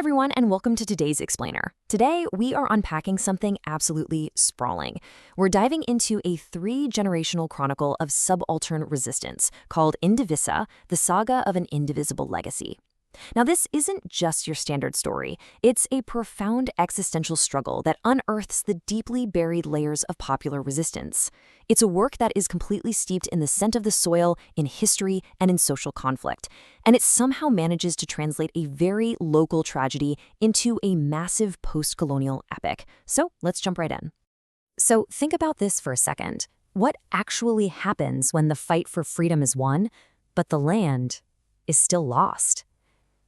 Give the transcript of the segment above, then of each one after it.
everyone, and welcome to today's Explainer. Today, we are unpacking something absolutely sprawling. We're diving into a three-generational chronicle of subaltern resistance called Indivisa, the Saga of an Indivisible Legacy. Now, this isn't just your standard story. It's a profound existential struggle that unearths the deeply buried layers of popular resistance. It's a work that is completely steeped in the scent of the soil, in history, and in social conflict. And it somehow manages to translate a very local tragedy into a massive post-colonial epic. So let's jump right in. So think about this for a second. What actually happens when the fight for freedom is won, but the land is still lost?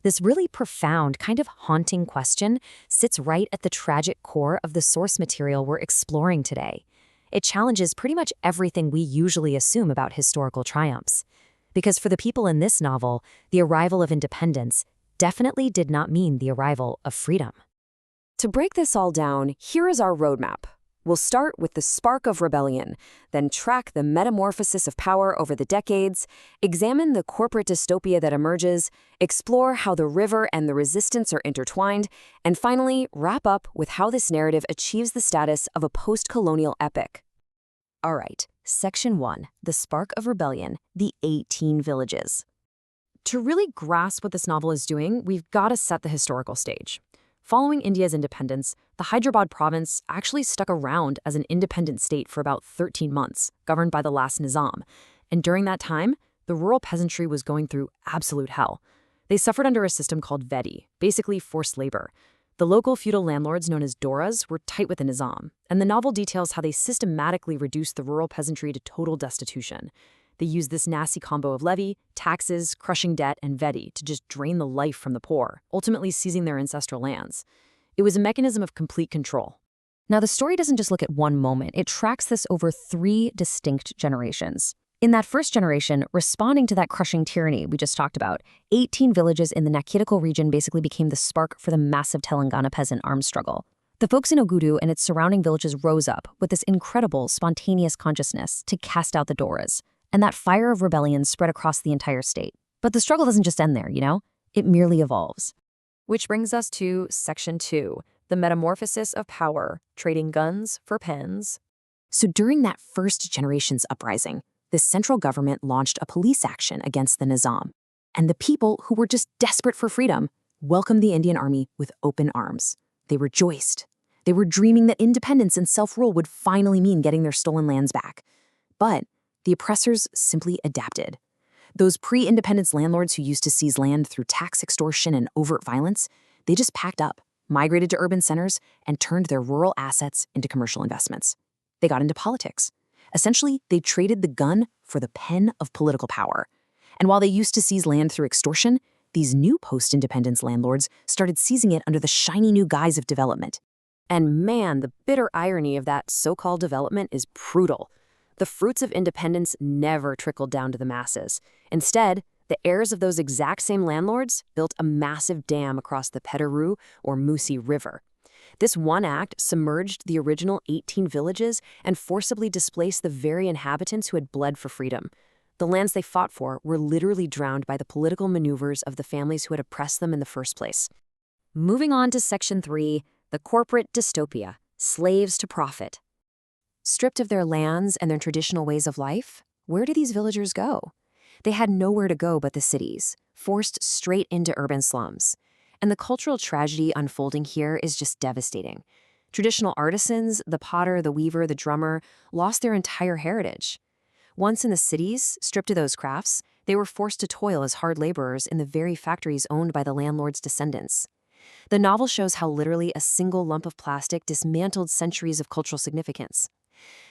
This really profound, kind of haunting question sits right at the tragic core of the source material we're exploring today. It challenges pretty much everything we usually assume about historical triumphs. Because for the people in this novel, the arrival of independence definitely did not mean the arrival of freedom. To break this all down, here is our roadmap. We'll start with the spark of rebellion, then track the metamorphosis of power over the decades, examine the corporate dystopia that emerges, explore how the river and the resistance are intertwined, and finally wrap up with how this narrative achieves the status of a post-colonial epic. All right, Section 1, the spark of rebellion, the 18 villages. To really grasp what this novel is doing, we've got to set the historical stage. Following India's independence, the Hyderabad province actually stuck around as an independent state for about 13 months, governed by the last Nizam. And during that time, the rural peasantry was going through absolute hell. They suffered under a system called Vedi, basically forced labor. The local feudal landlords, known as Doras, were tight with the Nizam, and the novel details how they systematically reduced the rural peasantry to total destitution. They used this nasty combo of levy, taxes, crushing debt, and Vedi to just drain the life from the poor, ultimately seizing their ancestral lands. It was a mechanism of complete control. Now, the story doesn't just look at one moment. It tracks this over 3 distinct generations. In that first generation, responding to that crushing tyranny we just talked about, 18 villages in the Nakitical region basically became the spark for the massive Telangana peasant arms struggle. The folks in Ogudu and its surrounding villages rose up with this incredible, spontaneous consciousness to cast out the Doras. And that fire of rebellion spread across the entire state. But the struggle doesn't just end there, It merely evolves. Which brings us to Section 2, the metamorphosis of power, trading guns for pens. So during that first generation's uprising, the central government launched a police action against the Nizam. And the people, who were just desperate for freedom, welcomed the Indian army with open arms. They rejoiced. They were dreaming that independence and self-rule would finally mean getting their stolen lands back. But the oppressors simply adapted. Those pre-independence landlords who used to seize land through tax extortion and overt violence, they just packed up, migrated to urban centers, and turned their rural assets into commercial investments. They got into politics. Essentially, they traded the gun for the pen of political power. And while they used to seize land through extortion, these new post-independence landlords started seizing it under the shiny new guise of development. And man, the bitter irony of that so-called development is brutal. The fruits of independence never trickled down to the masses. Instead, the heirs of those exact same landlords built a massive dam across the Petteroo or Musi River. This one act submerged the original 18 villages and forcibly displaced the very inhabitants who had bled for freedom. The lands they fought for were literally drowned by the political maneuvers of the families who had oppressed them in the first place. Moving on to Section 3, the corporate dystopia, slaves to profit. Stripped of their lands and their traditional ways of life, where do these villagers go? They had nowhere to go but the cities, forced straight into urban slums. And the cultural tragedy unfolding here is just devastating. Traditional artisans, the potter, the weaver, the drummer, lost their entire heritage. Once in the cities, stripped of those crafts, they were forced to toil as hard laborers in the very factories owned by the landlord's descendants. The novel shows how literally a single lump of plastic dismantled centuries of cultural significance.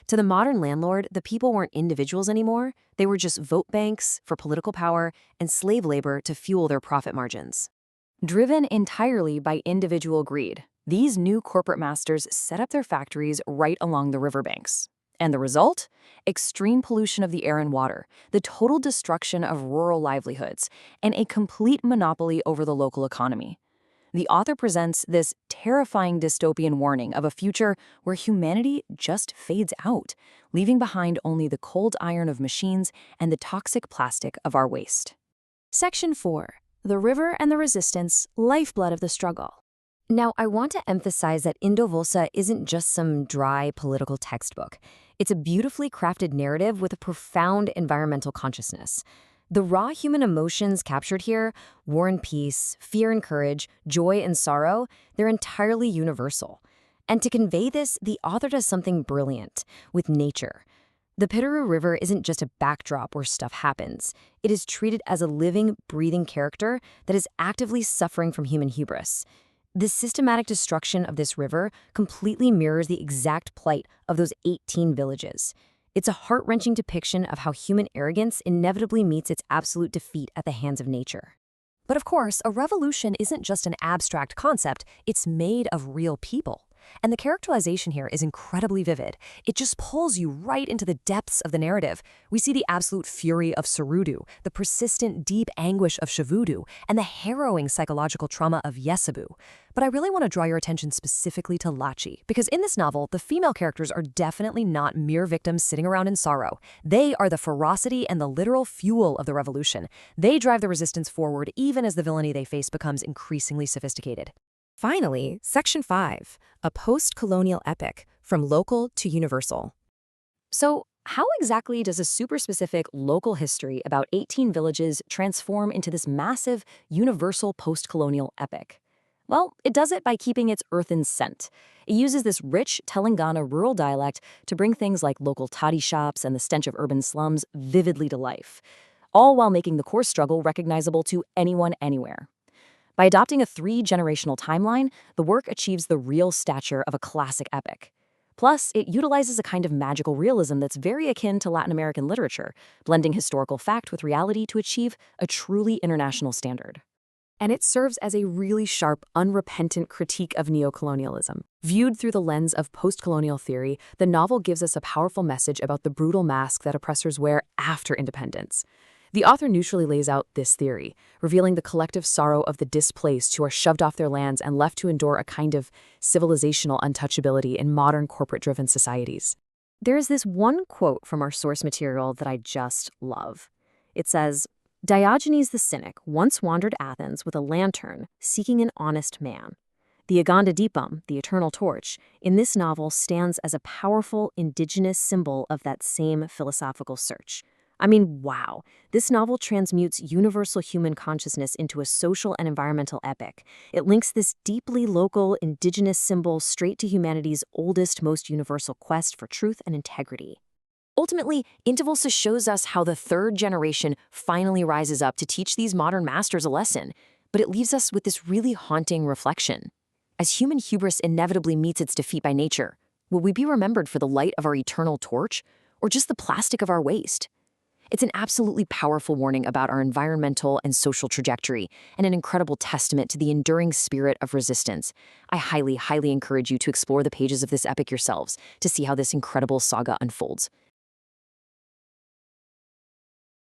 To the modern landlord, the people weren't individuals anymore. They were just vote banks for political power and slave labor to fuel their profit margins. Driven entirely by individual greed, these new corporate masters set up their factories right along the riverbanks. And the result? Extreme pollution of the air and water, the total destruction of rural livelihoods, and a complete monopoly over the local economy. The author presents this terrifying dystopian warning of a future where humanity just fades out, leaving behind only the cold iron of machines and the toxic plastic of our waste. Section 4. The river and the resistance, lifeblood of the struggle. Now, I want to emphasize that Indivulsa isn't just some dry political textbook. It's a beautifully crafted narrative with a profound environmental consciousness. The raw human emotions captured here, war and peace, fear and courage, joy and sorrow, they're entirely universal. And to convey this, the author does something brilliant with nature. The Pituru River isn't just a backdrop where stuff happens. It is treated as a living, breathing character that is actively suffering from human hubris. The systematic destruction of this river completely mirrors the exact plight of those 18 villages. It's a heart-wrenching depiction of how human arrogance inevitably meets its absolute defeat at the hands of nature. But of course, a revolution isn't just an abstract concept, it's made of real people. And the characterization here is incredibly vivid. It just pulls you right into the depths of the narrative. We see the absolute fury of Sarudu, the persistent deep anguish of Shavudu, and the harrowing psychological trauma of Yesabu. But I really want to draw your attention specifically to Lachi, because in this novel, the female characters are definitely not mere victims sitting around in sorrow. They are the ferocity and the literal fuel of the revolution. They drive the resistance forward even as the villainy they face becomes increasingly sophisticated. Finally, Section 5, a post-colonial epic, from local to universal. So, how exactly does a super-specific local history about 18 villages transform into this massive, universal post-colonial epic? Well, it does it by keeping its earthen scent. It uses this rich Telangana rural dialect to bring things like local toddy shops and the stench of urban slums vividly to life, all while making the core struggle recognizable to anyone, anywhere. By adopting a 3-generational timeline, the work achieves the real stature of a classic epic. Plus, it utilizes a kind of magical realism that's very akin to Latin American literature, blending historical fact with reality to achieve a truly international standard. And it serves as a really sharp, unrepentant critique of neo-colonialism. Viewed through the lens of post-colonial theory, the novel gives us a powerful message about the brutal mask that oppressors wear after independence. The author neutrally lays out this theory, revealing the collective sorrow of the displaced who are shoved off their lands and left to endure a kind of civilizational untouchability in modern corporate-driven societies. There is this one quote from our source material that I just love. It says, "Diogenes the Cynic once wandered Athens with a lantern, seeking an honest man. The Aganda Deepam, the eternal torch, in this novel stands as a powerful indigenous symbol of that same philosophical search." I mean, wow. This novel transmutes universal human consciousness into a social and environmental epic. It links this deeply local, indigenous symbol straight to humanity's oldest, most universal quest for truth and integrity. Ultimately, Indivulsa shows us how the 3rd generation finally rises up to teach these modern masters a lesson, but it leaves us with this really haunting reflection. As human hubris inevitably meets its defeat by nature, will we be remembered for the light of our eternal torch, or just the plastic of our waste? It's an absolutely powerful warning about our environmental and social trajectory, and an incredible testament to the enduring spirit of resistance. I highly, highly encourage you to explore the pages of this epic yourselves to see how this incredible saga unfolds.